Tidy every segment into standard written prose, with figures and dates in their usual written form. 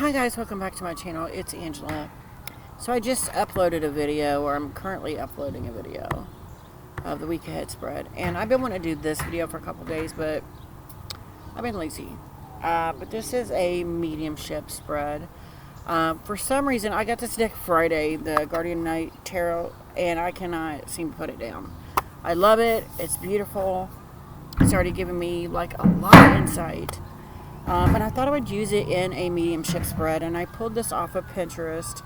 Hi guys, welcome back to my channel. It's Angela. So I just uploaded a video, or I'm currently uploading a video of the week ahead spread. And I've been wanting to do this video for a couple days, but I've been lazy. But this is a mediumship spread. For some reason, I got this deck Friday, the Guardian Knight Tarot, and I cannot seem to put it down. I love it. It's beautiful. It's already given me like a lot of insight. And I thought I would use it in a mediumship spread, and I pulled this off of Pinterest.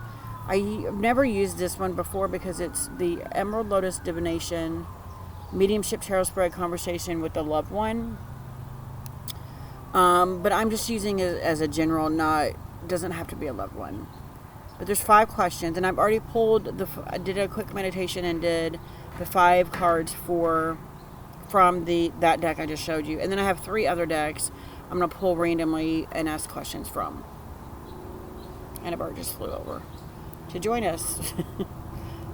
I've never used this one before because it's the Emerald Lotus Divination Mediumship Tarot Spread Conversation with a Loved One. But I'm just using it as a general, doesn't have to be a loved one. But there's 5 questions, and I've already pulled I did a quick meditation and did the 5 cards from that deck I just showed you. And then I have 3 other decks I'm going to pull randomly and ask questions from. And a bird just flew over to join us.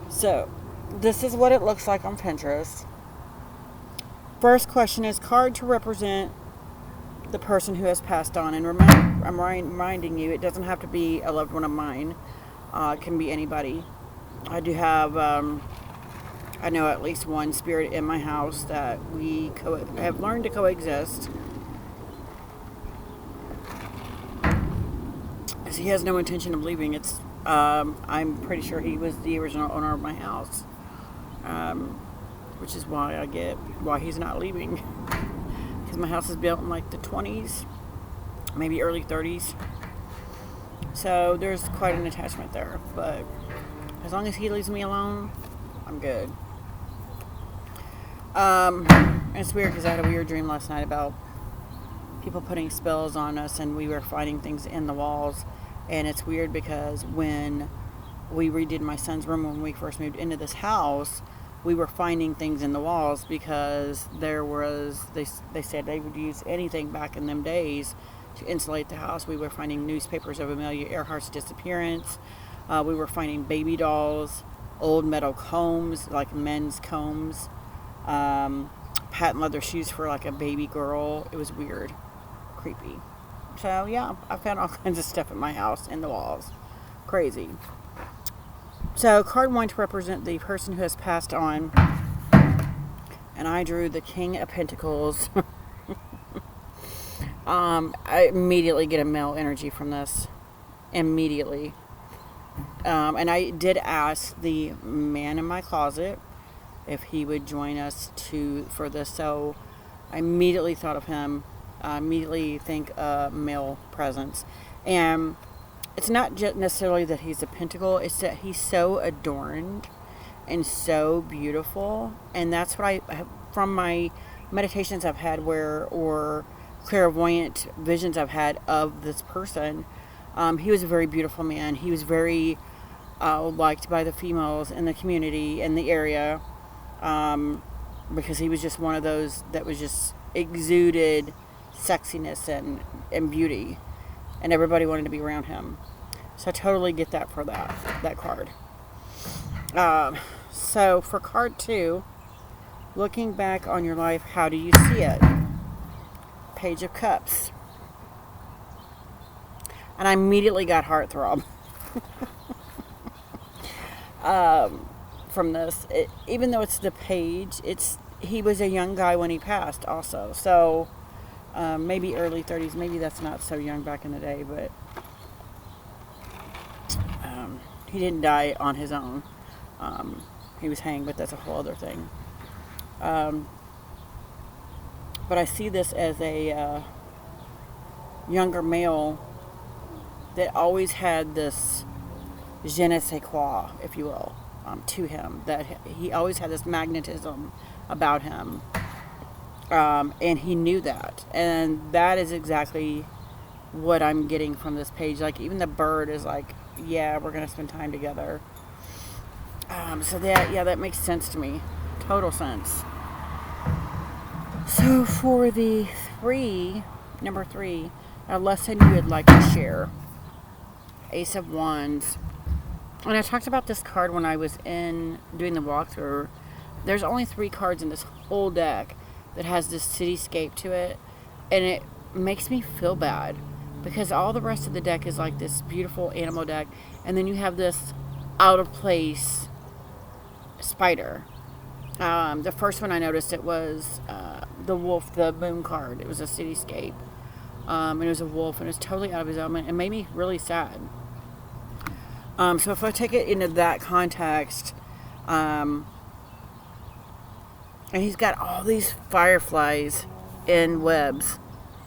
So, this is what it looks like on Pinterest. First question is card to represent the person who has passed on. And I'm reminding you, it doesn't have to be a loved one of mine. It can be anybody. I do have, I know at least one spirit in my house that we have learned to coexist. He has no intention of leaving. I'm pretty sure he was the original owner of my house, which is why I get why he's not leaving. Because my house is built in like the 20s, maybe early 30s. So there's quite an attachment there. But as long as he leaves me alone, I'm good. And it's weird because I had a weird dream last night about people putting spells on us, and we were finding things in the walls. And it's weird because when we redid my son's room when we first moved into this house, we were finding things in the walls because they said they would use anything back in them days to insulate the house. We were finding newspapers of Amelia Earhart's disappearance. We were finding baby dolls, old metal combs, like men's combs, patent leather shoes for like a baby girl. It was weird, creepy. So yeah, I found all kinds of stuff in my house in the walls. Crazy. So card 1 to represent the person who has passed on. And I drew the King of Pentacles. I immediately get a male energy from this. Immediately. And I did ask the man in my closet if he would join us for this. So I immediately thought of him. I immediately think male presence. And it's not just necessarily that he's a pentacle, it's that he's so adorned and so beautiful. And that's what from my meditations I've had or clairvoyant visions I've had of this person, he was a very beautiful man. He was very liked by the females in the community, in the area, because he was just one of those that was just exuded sexiness and beauty, and everybody wanted to be around him. So I totally get that for that card. So for card 2, looking back on your life, how do you see it? Page of Cups. And I immediately got heartthrob from this. Even though it's the page, he was a young guy when he passed also. So maybe early 30s. Maybe that's not so young back in the day, but he didn't die on his own. He was hanged, but that's a whole other thing. But I see this as a younger male that always had this je ne sais quoi, if you will, to him. That he always had this magnetism about him. And he knew that. And that is exactly what I'm getting from this page. Like, even the bird is like, yeah, we're going to spend time together. So that makes sense to me. Total sense. So for the number 3, a lesson you would like to share. Ace of Wands. And I talked about this card when I was doing the walkthrough. There's only 3 cards in this whole deck that has this cityscape to it, and it makes me feel bad because all the rest of the deck is like this beautiful animal deck, and then you have this out of place spider. The first one I noticed, it was the wolf, the moon card. It was a cityscape, and it was a wolf, and it was totally out of his element. It made me really sad. So if I take it into that context, and he's got all these fireflies in webs.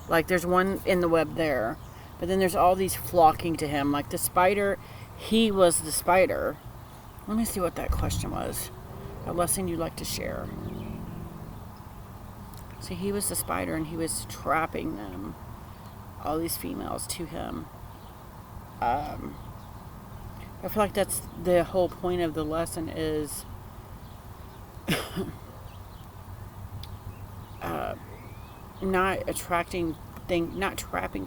Like there's one in the web there, but then there's all these flocking to him. Like the spider, he was the spider. Let me see what that question was. A lesson you'd like to share. So he was the spider, and he was trapping them, all these females, to him. I feel like that's the whole point of the lesson is not trapping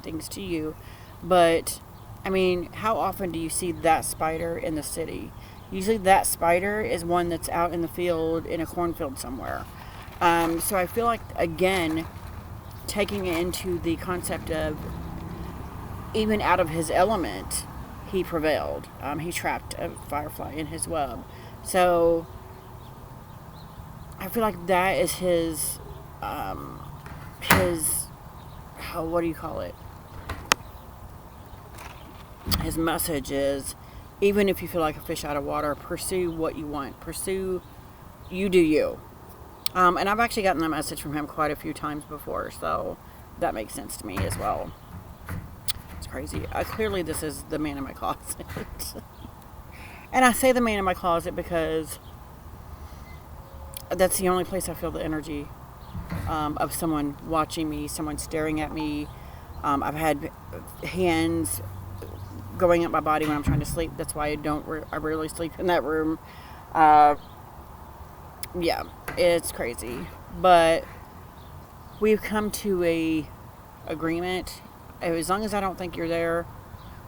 things to you, but I mean, how often do you see that spider in the city? Usually that spider is one that's out in the field, in a cornfield somewhere. So I feel like, again, taking it into the concept of even out of his element, he prevailed. He trapped a firefly in his web. So I feel like that is his what do you call it? His message is, even if you feel like a fish out of water, pursue what you want. You do you. And I've actually gotten that message from him quite a few times before, so that makes sense to me as well. It's crazy. Clearly this is the man in my closet. And I say the man in my closet because that's the only place I feel the energy of someone watching me, someone staring at me. I've had hands going up my body when I'm trying to sleep. That's why I rarely sleep in that room. Yeah, it's crazy. But we've come to a agreement. As long as I don't think you're there,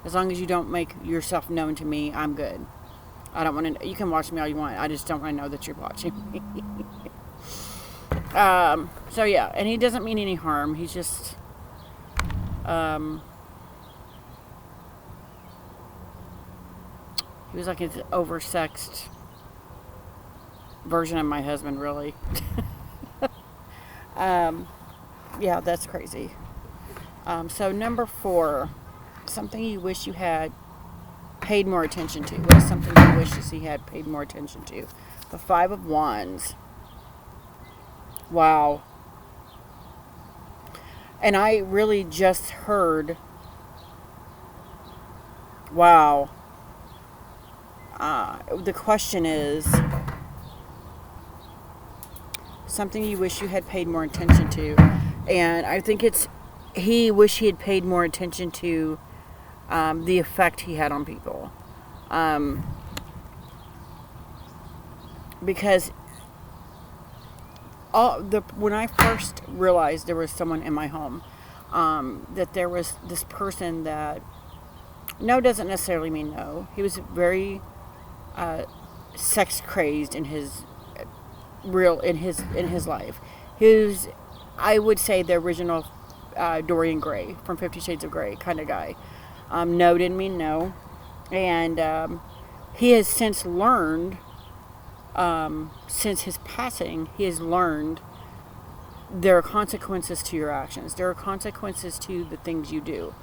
as long as you don't make yourself known to me, I'm good. I don't want to. You can watch me all you want. I just don't want to know that you're watching me. So yeah, and he doesn't mean any harm. He's just, he was like an oversexed version of my husband, really. Yeah, that's crazy. So number 4, something you wish you had paid more attention to. What is something you wish he had paid more attention to? The 5 of Wands. Wow. And I really just heard, wow. The question is, something you wish you had paid more attention to. And I think he wished he had paid more attention to the effect he had on people. Because when I first realized there was someone in my home, that there was this person that, no doesn't necessarily mean no. He was very sex crazed in his life. He was, I would say, the original Dorian Gray from 50 Shades of Grey kind of guy. No didn't mean no. And he has since learned, since his passing, he has learned there are consequences to your actions. There are consequences to the things you do.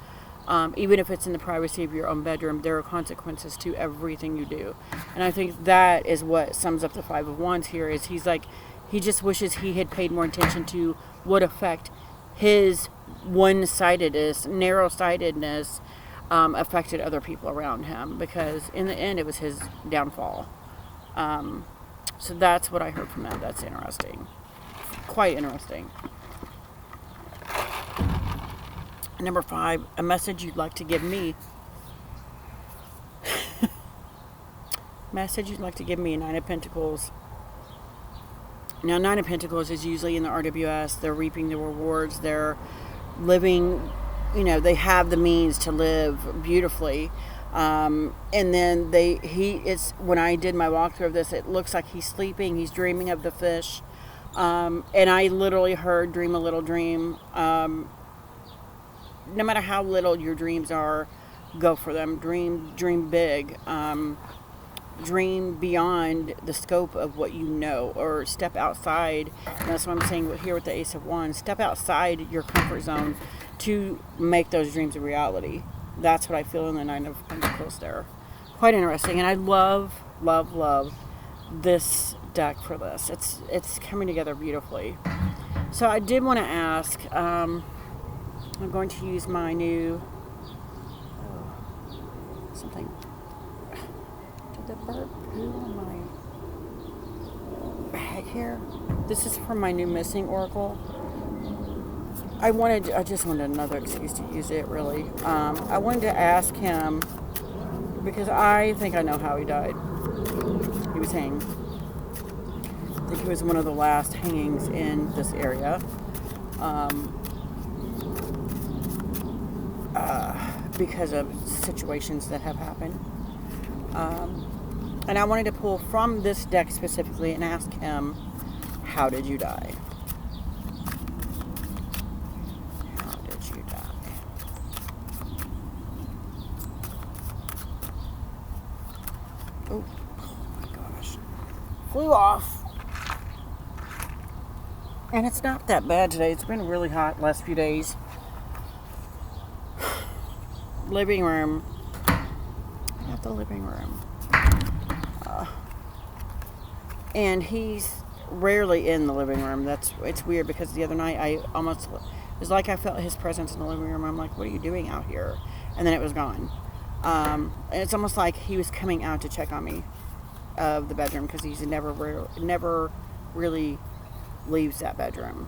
Even if it's in the privacy of your own bedroom, there are consequences to everything you do. And I think that is what sums up the 5 of Wands here, is he's like, he just wishes he had paid more attention to what effect his one-sidedness, narrow-sightedness, affected other people around him, because in the end it was his downfall. So that's what I heard from that. That's interesting. Quite interesting. Number 5, a message you'd like to give me. Message you'd like to give me, 9 of Pentacles. Now, 9 of Pentacles is usually in the RWS. They're reaping the rewards. They're living, they have the means to live beautifully. And then when I did my walkthrough of this, it looks like he's sleeping. He's dreaming of the fish. And I literally heard dream a little dream. no matter how little your dreams are, go for them. Dream big. Dream beyond the scope of what you know, or step outside. And that's what I'm saying here with the Ace of Wands. Step outside your comfort zone to make those dreams a reality. That's what I feel in the Nine of Pentacles there. Quite interesting. And I love this deck for this. It's coming together beautifully. So I did want to ask, I'm going to use my new something. Did the bird poo on my bag here? This is from my new Missing Oracle. I just wanted another excuse to use it, really. I wanted to ask him, because I think I know how he died. He was hanged. I think he was one of the last hangings in this area. Because of situations that have happened. And I wanted to pull from this deck specifically and ask him, how did you die? How did you die? Oh my gosh. Flew off. And it's not that bad today. It's been really hot the last few days. Living room. Not the living room. And he's rarely in the living room. It's weird, because the other night it was like I felt his presence in the living room. I'm like, what are you doing out here? And then it was gone. And it's almost like he was coming out to check on me of the bedroom, because he's never really leaves that bedroom.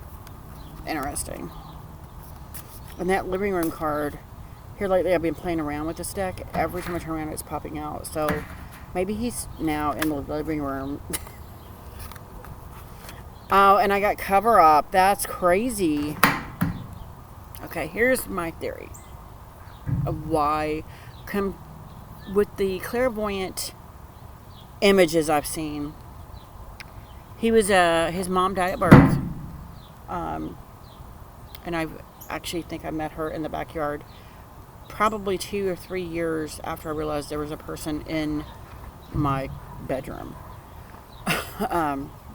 Interesting. And that living room card, here lately I've been playing around with this deck. Every time I turn around it's popping out. So maybe he's now in the living room. Oh, and I got Cover Up. That's crazy. Okay, here's my theory of why, with the clairvoyant images I've seen, his mom died at birth. And I actually think I met her in the backyard probably 2 or 3 years after I realized there was a person in my bedroom.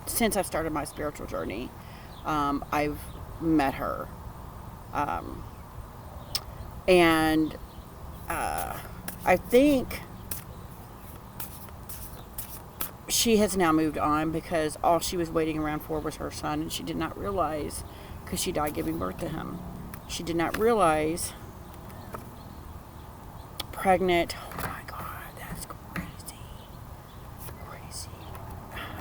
Since I've started my spiritual journey, I've met her. And I think she has now moved on, because all she was waiting around for was her son, and she did not realize, because she died giving birth to him, she did not realize, pregnant. Oh my God, that's crazy.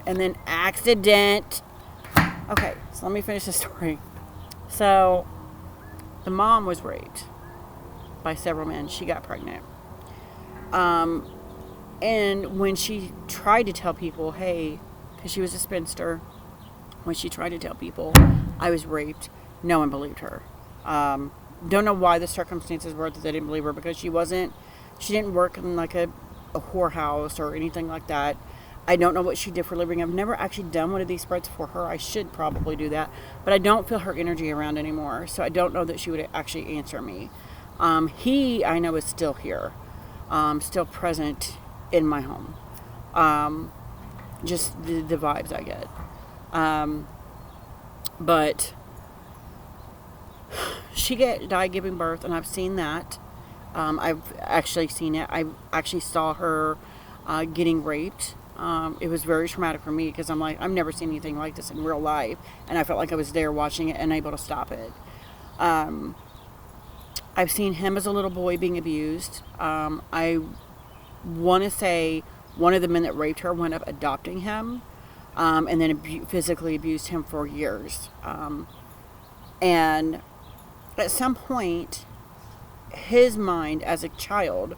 And then accident. Okay, so let me finish the story. So the mom was raped by several men. She got pregnant. And when she tried to tell people, hey, because she was a spinster, when she tried to tell people I was raped, no one believed her. Don't know why the circumstances were that they didn't believe her, because she didn't work in like a whorehouse or anything like that. I don't know what she did for a living. I've never actually done one of these spreads for her. I should probably do that. But I don't feel her energy around anymore. So I don't know that she would actually answer me. He, I know, is still here. Still present in my home. Just the vibes I get. But she died giving birth, and I've seen that. I've actually seen it. I actually saw her getting raped. It was very traumatic for me, because I'm like, I've never seen anything like this in real life, and I felt like I was there watching it and able to stop it. I've seen him as a little boy being abused. I want to say one of the men that raped her wound up adopting him, and then physically abused him for years. And at some point, his mind as a child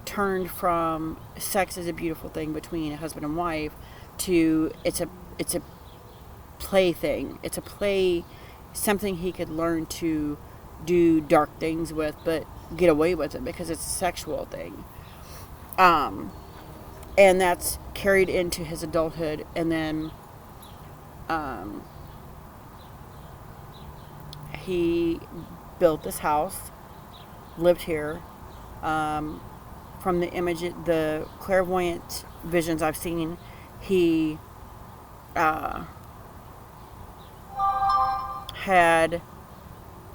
turned from sex as a beautiful thing between a husband and wife to it's a play thing. It's a play, something he could learn to do dark things with, but get away with it because it's a sexual thing. And that's carried into his adulthood, and then he built this house lived here. From the clairvoyant visions I've seen, he had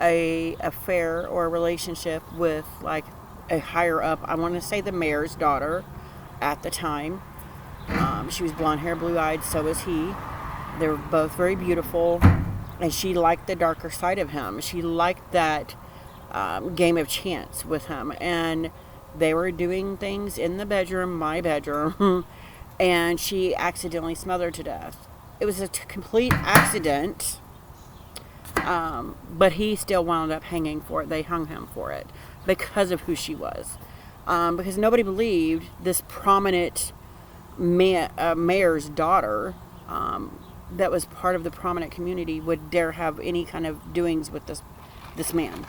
a affair or a relationship with like a higher up. I want to say the mayor's daughter at the time. She was blonde hair, blue eyed. So was he. They were both very beautiful, and she liked the darker side of him. She liked that game of chance with him, and they were doing things in the bedroom, my bedroom, and she accidentally smothered to death. It was a complete accident, but he still wound up hanging for it. They hung him for it because of who she was. Because nobody believed this prominent mayor's daughter that was part of the prominent community would dare have any kind of doings with this man.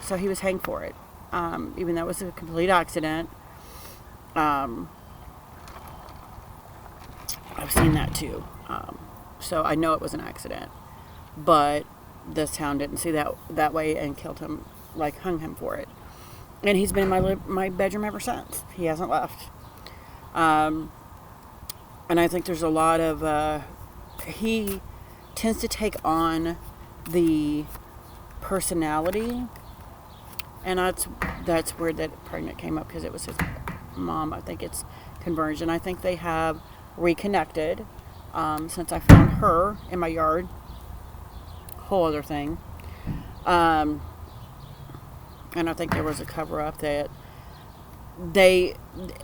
So he was hanged for it. Even though it was a complete accident. I've seen that too. So I know it was an accident. But this town didn't see that way and killed him, like hung him for it. And he's been in my bedroom ever since. He hasn't left. And I think there's a lot of... he tends to take on the personality. And that's where that pregnant came up, because it was his mom. I think it's converged. And I think they have reconnected since I found her in my yard. Whole other thing. And I think there was a cover-up that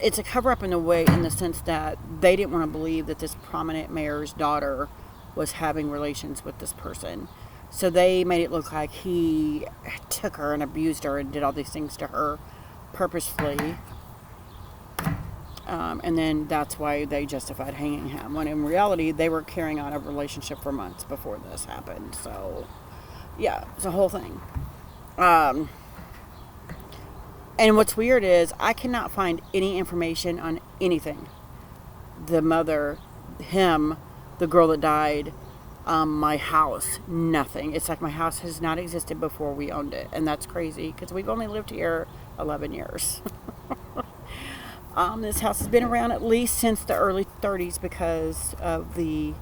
it's a cover-up in the sense that they didn't want to believe that this prominent mayor's daughter was having relations with this person. So they made it look like he took her and abused her and did all these things to her purposefully. And then that's why they justified hanging him. When in reality, they were carrying on a relationship for months before this happened. So, yeah, it's a whole thing. And what's weird is I cannot find any information on anything. The mother, him, the girl that died, my house, nothing. It's like my house has not existed before we owned it. And that's crazy because we've only lived here 11 years. This house has been around at least since the early 30s because of the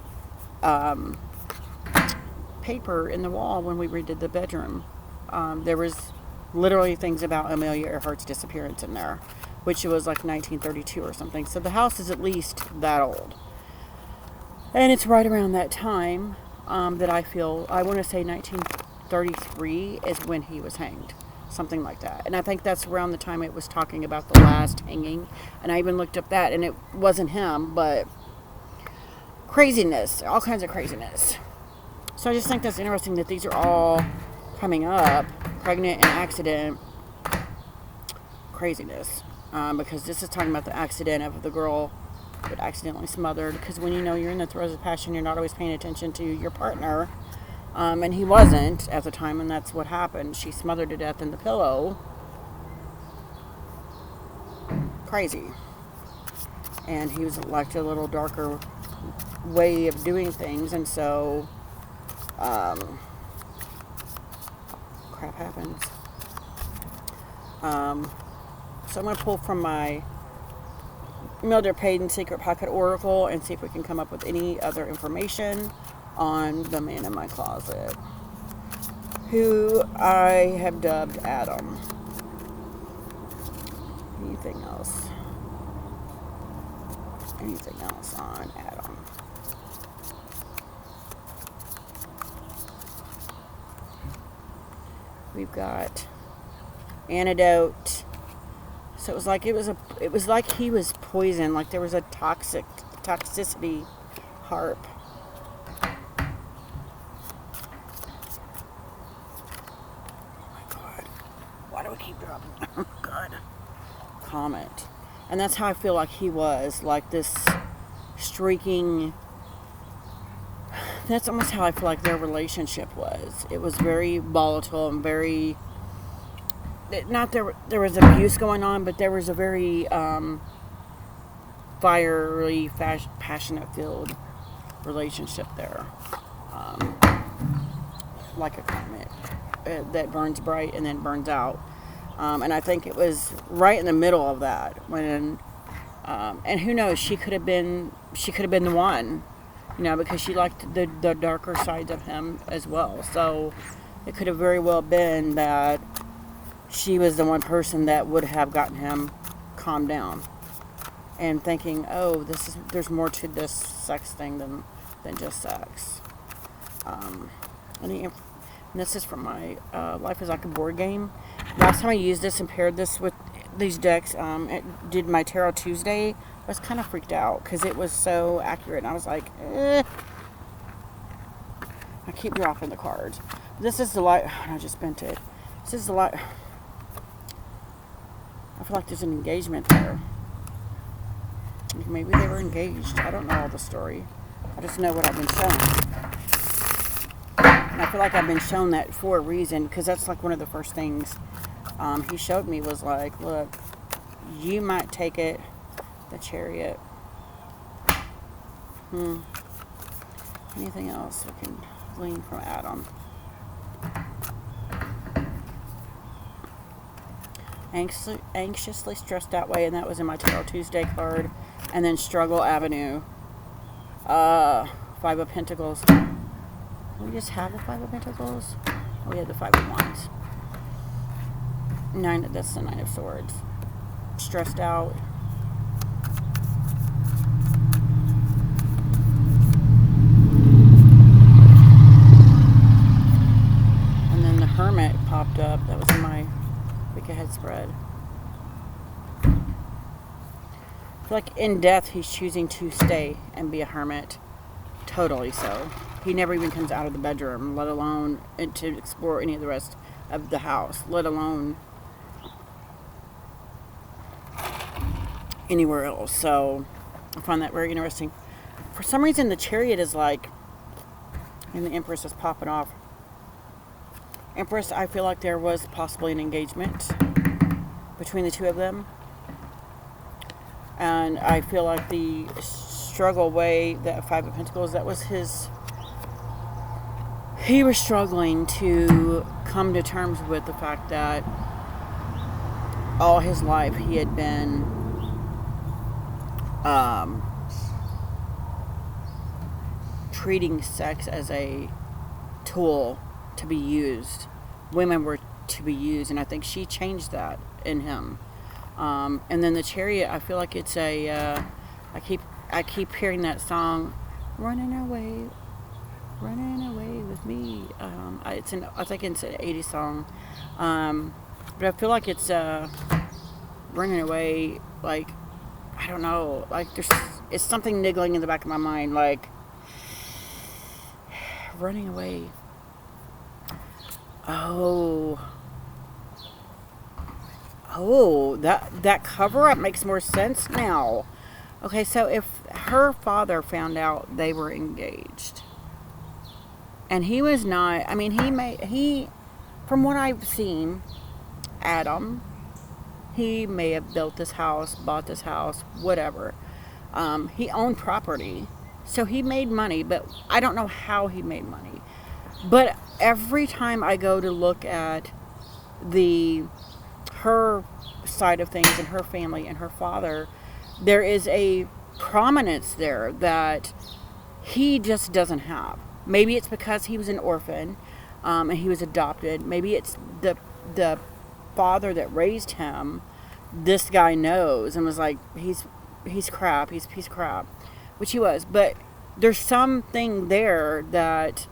paper in the wall when we redid the bedroom. There was literally things about Amelia Earhart's disappearance in there, which was like 1932 or something. So the house is at least that old. And it's right around that time that I want to say 1933 is when he was hanged. Something like that. And I think that's around the time it was talking about the last hanging. And I even looked up that, and it wasn't him, but craziness. All kinds of craziness. So I just think that's interesting that these are all coming up. Pregnant and accident. Craziness. Because this is talking about the accident of the girl that accidentally smothered. Because when you know you're in the throes of passion, you're not always paying attention to your partner. And he wasn't at the time, and that's what happened. She smothered to death in the pillow. Crazy. And he was like a little darker way of doing things, and so crap happens. So I'm going to pull from my Mildred Payton Secret Pocket Oracle and see if we can come up with any other information on the man in my closet, who I have dubbed Adam. Anything else? Anything else on Adam? We've got antidote. So it was like he was poisoned, like there was a toxicity harp. Keep dropping. Oh God. Comet. And that's how I feel like he was. Like this streaking. That's almost how I feel like their relationship was. It was very volatile and very. Not there was abuse going on, but there was a very fiery, passionate filled relationship there. Like a comet that burns bright and then burns out. And I think it was right in the middle of that when, and who knows, she could have been the one, because she liked the darker sides of him as well. So it could have very well been that she was the one person that would have gotten him calmed down and thinking, oh, there's more to this sex thing than just sex. And this is from my Life is Like a Board Game. Last time I used this and paired this with these decks, did my Tarot Tuesday. I was kind of freaked out because it was so accurate. And I was like, I keep dropping the cards. This is the light. I just bent it. This is the light. I feel like there's an engagement there. Maybe they were engaged. I don't know all the story. I just know what I've been shown. And I feel like I've been shown that for a reason, because that's like one of the first things he showed me was like, look, you might take it, the Chariot. Anything else we can glean from Adam? Anxiously stressed that way, and that was in my Tarot Tuesday card. And then Struggle Avenue. Five of Pentacles. We just have the Five of Pentacles? Oh, we have the Five of Wands. That's the Nine of Swords. Stressed out. And then the Hermit popped up. That was in my week ahead spread. I feel like in death he's choosing to stay and be a hermit. Totally so. He never even comes out of the bedroom, let alone to explore any of the rest of the house, let alone anywhere else. So I find that very interesting. For some reason the Chariot is like, and the Empress is popping off. Empress, I feel like there was possibly an engagement between the two of them. And I feel like the struggle way, that Five of Pentacles, that was he was struggling to come to terms with the fact that all his life he had been treating sex as a tool to be used. Women were to be used, and I think she changed that in him. And then the Chariot, I feel like it's I keep hearing that song, running away with me. I think it's an 80s song, but I feel like it's running away. Like, I don't know. Like it's something niggling in the back of my mind, like running away. Oh, that cover up makes more sense now. Okay, so if her father found out they were engaged, and he was not, I mean, he, from what I've seen, Adam, he may have built this house, bought this house, whatever. He owned property, so he made money, but I don't know how he made money. But every time I go to look at her side of things and her family and her father, there is a prominence there that he just doesn't have. Maybe it's because he was an orphan and he was adopted. Maybe it's the father that raised him. This guy knows and was like, he's crap, he's a piece of crap, which he was. But there's something there that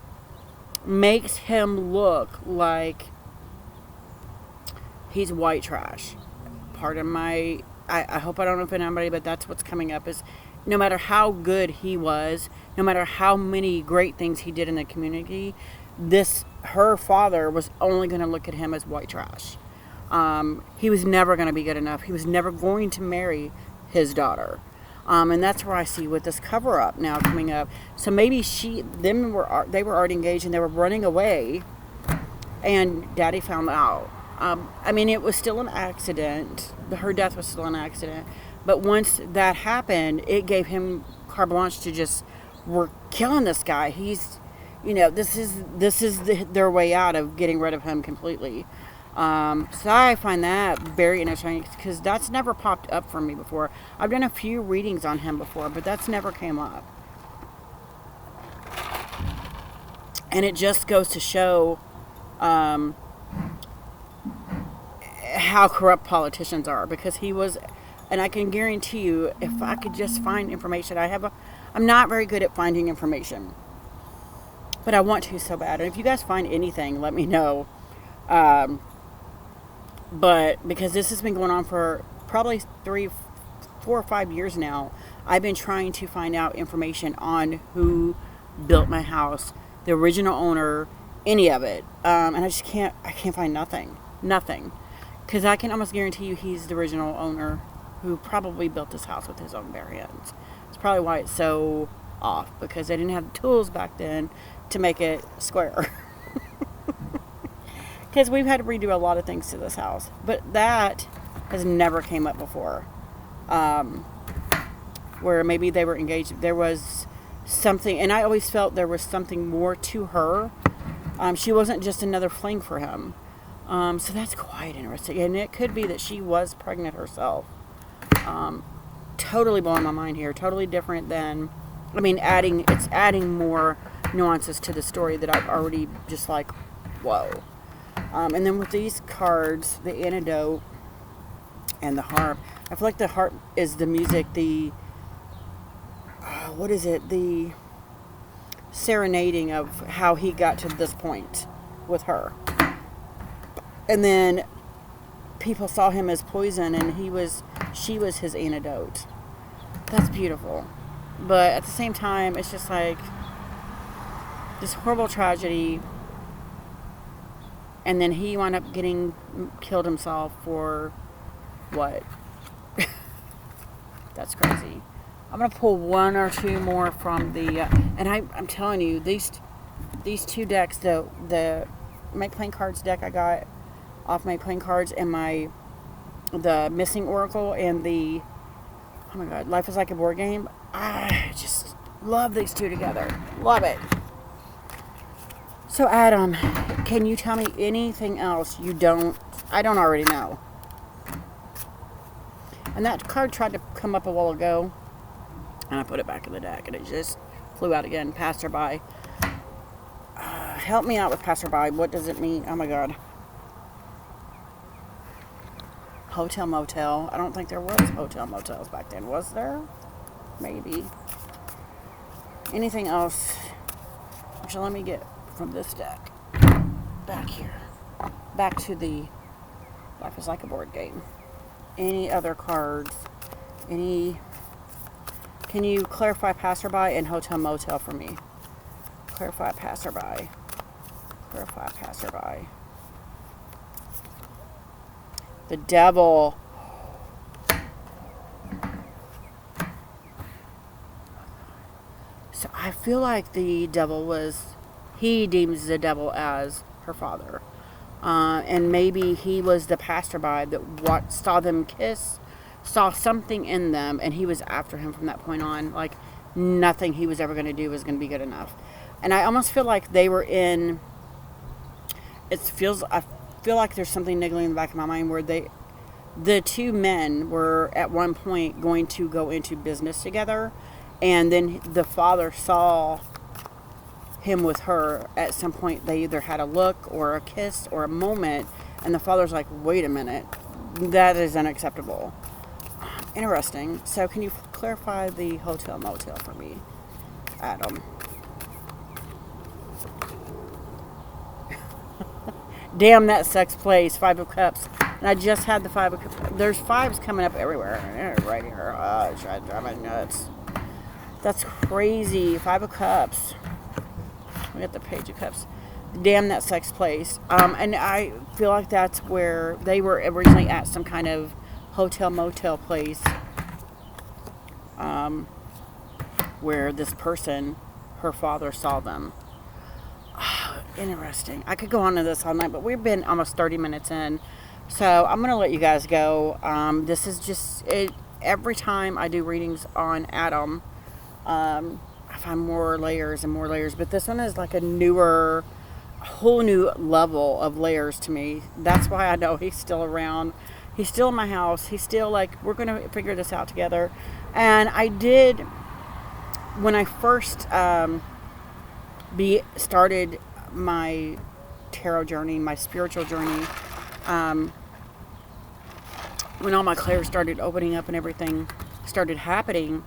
makes him look like he's white trash. Pardon my, I hope I don't offend anybody, but that's what's coming up, is no matter how good he was, no matter how many great things he did in the community, her father was only going to look at him as white trash. He was never going to be good enough. He was never going to marry his daughter. And that's where I see with this cover up now coming up. So maybe they were already engaged and they were running away, and Daddy found out. I mean, it was still an accident. Her death was still an accident. But once that happened, it gave him carte blanche to just, we're killing this guy. He's, this is their way out of getting rid of him completely. So I find that very interesting because that's never popped up for me before. I've done a few readings on him before, but that's never came up. And it just goes to show how corrupt politicians are, because he was, and I can guarantee you, if I could just find information, I'm not very good at finding information, but I want to so bad. And if you guys find anything, let me know. But because this has been going on for probably 3, 4, or 5 years now, I've been trying to find out information on who built my house, the original owner, any of it. And I can't find nothing. Because I can almost guarantee you he's the original owner who probably built this house with his own bare hands. It's probably why it's so off, because they didn't have the tools back then to make it square. Because we've had to redo a lot of things to this house. But that has never came up before. Where maybe they were engaged. There was something, and I always felt there was something more to her. She wasn't just another fling for him. So that's quite interesting. And it could be that she was pregnant herself. Totally blowing my mind here. Totally different than, it's adding more nuances to the story that I've already just like, whoa. And then with these cards, the antidote and the harp, I feel like the harp is the music, the serenading of how he got to this point with her. And then people saw him as poison, and she was his antidote. That's beautiful. But at the same time, it's just like this horrible tragedy. And then he wound up killed himself for what? That's crazy. I'm going to pull one or two more from the, and I'm telling you, these two decks, the Make Plain Cards deck I got off My Plain Cards, and the Missing Oracle, and the, oh my God, Life is Like a Board Game. I just love these two together. Love it. So Adam, can you tell me anything else I don't already know? And that card tried to come up a while ago, and I put it back in the deck, and it just flew out again. Passerby. Help me out with passerby. What does it mean? Oh my God. Hotel motel. I don't think there was hotel motels back then. Was there? Maybe. Anything else? Actually, let me get from this deck back here. Back to the Life is Like a Board Game. Any other cards? Can you clarify passerby and hotel motel for me? Clarify passerby. Clarify passerby. The devil. So I feel like the devil he deems the devil as her father. And maybe he was the passerby that saw them kiss, saw something in them, and he was after him from that point on. Like, nothing he was ever going to do was going to be good enough. And I almost feel like they were in, I feel like there's something niggling in the back of my mind where the two men were at one point going to go into business together, and then the father saw him with her. At some point they either had a look or a kiss or a moment, and the father's like, wait a minute, that is unacceptable. Interesting. So can you clarify the hotel motel for me, Adam? Damn, that sex place. 5 of Cups. And I just had the 5 of Cups. There's 5s coming up everywhere. Right here. It's trying to drive me nuts. That's crazy. 5 of Cups. We got the Page of Cups. Damn, that sex place. And I feel like that's where they were originally at, some kind of hotel motel place. Where this person, her father, saw them. Interesting. I could go on to this all night, but we've been almost 30 minutes in. So I'm going to let you guys go. This is just it. Every time I do readings on Adam, I find more layers and more layers. But this one is like a newer whole new level of layers to me. That's why I know he's still around. He's still in my house. He's still like, we're going to figure this out together. And I did, when I first started my tarot journey, my spiritual journey, when all my clairs started opening up and everything started happening,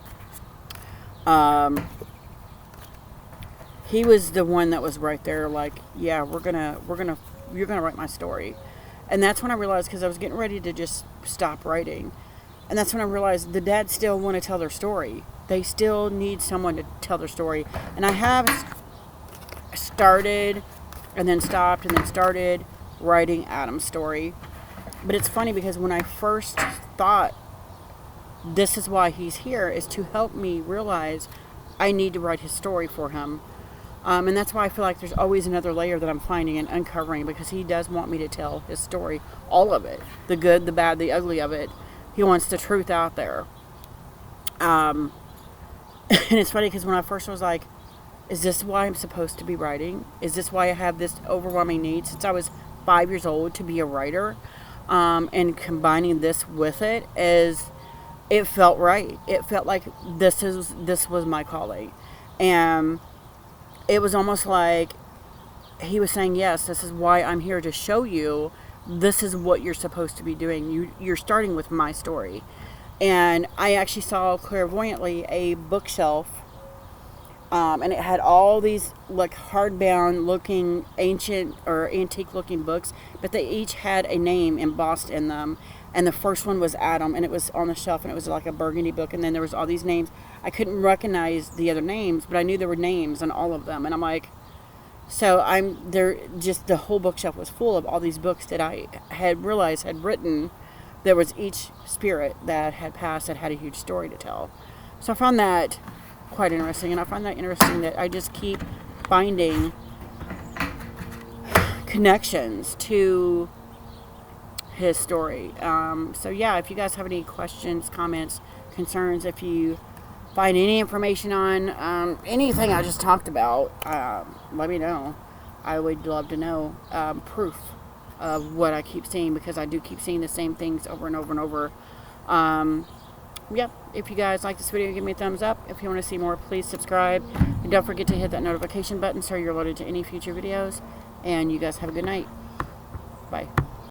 he was the one that was right there, like, yeah, you're gonna write my story. And that's when I realized, because I was getting ready to just stop writing, and that's when I realized the dads still want to tell their story. They still need someone to tell their story. And I have started, and then stopped, and then started writing Adam's story. But it's funny, because when I first thought this is why he's here, is to help me realize I need to write his story for him. And that's why I feel like there's always another layer that I'm finding and uncovering, because he does want me to tell his story, all of it, the good, the bad, the ugly of it. He wants the truth out there. And it's funny, because when I first was like, is this why I'm supposed to be writing? Is this why I have this overwhelming need since I was 5 years old to be a writer? And combining this with it, it felt right. It felt like this was my calling. And it was almost like he was saying, yes, this is why I'm here, to show you this is what you're supposed to be doing. You're starting with my story. And I actually saw clairvoyantly a bookshelf, and it had all these like hardbound looking ancient or antique looking books, but they each had a name embossed in them. And the first one was Adam, and it was on the shelf, and it was like a burgundy book. And then there was all these names. I couldn't recognize the other names, but I knew there were names on all of them. And I'm like, so I'm there. Just the whole bookshelf was full of all these books that I had realized had written. There was each spirit that had passed that had a huge story to tell. So I found that quite interesting, and I find that interesting that I just keep finding connections to his story. So yeah, if you guys have any questions, comments, concerns, if you find any information on anything I just talked about, let me know. I would love to know proof of what I keep seeing, because I do keep seeing the same things over and over and over. Yep, if you guys like this video, give me a thumbs up. If you want to see more, please subscribe, and don't forget to hit that notification button so you're alerted to any future videos. And you guys have a good night. Bye.